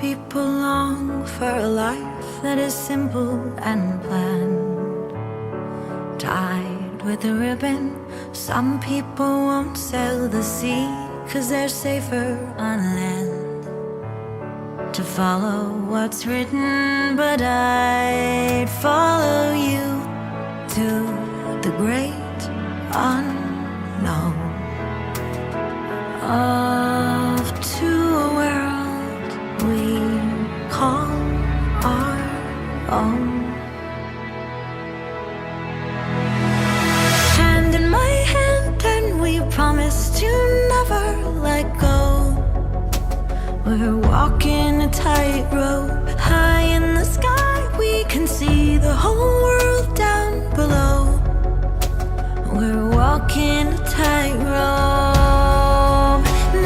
people long for a life that is simple and planned, tied with a ribbon. Some people won't sail the sea 'cause they're safer on land, to follow what's written. But I'd follow you to the great unknown, off to a world we call our own. Hand in my hand and we promise to never let go. We're walking a tightrope high in the sky. We can see the whole world down below. We're walking a tightrope,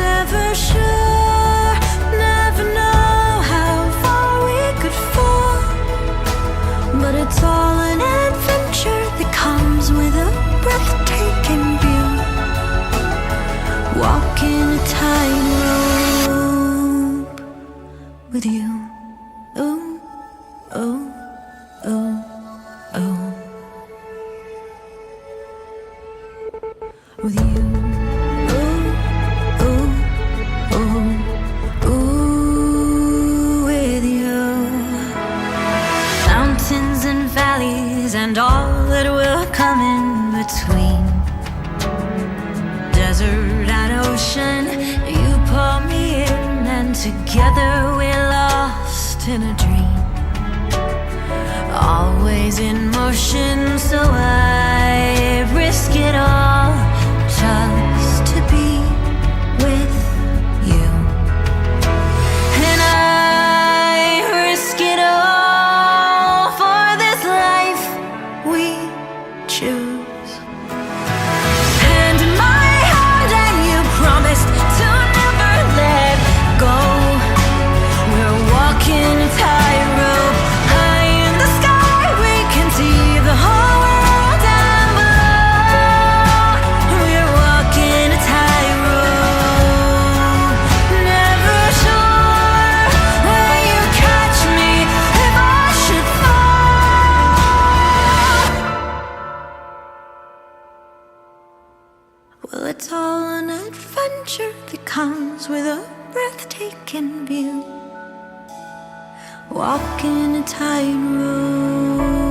never sure, never know how far we could fall. But it's all an adventure that comes with a breathtaking view. Walking a tightrope with you. Ooh, ooh, ooh, ooh. With you. Ooh, ooh, ooh, ooh, with you. Mountains and valleys and all that will come in between. Desert and ocean, you pull me in, and together we're lost in a dream. Always in motion, so I risk it all just to be with you. And I risk it all for this life we choose. Hand in my hand and you promised to never let go. We're walking a tightrope high in the sky. We can see the whole world down below. We're walking a tightrope, never sure where you catch me if I should fall. Well, it's all an adventure that comes with a breathtaking view. Walking a tightrope.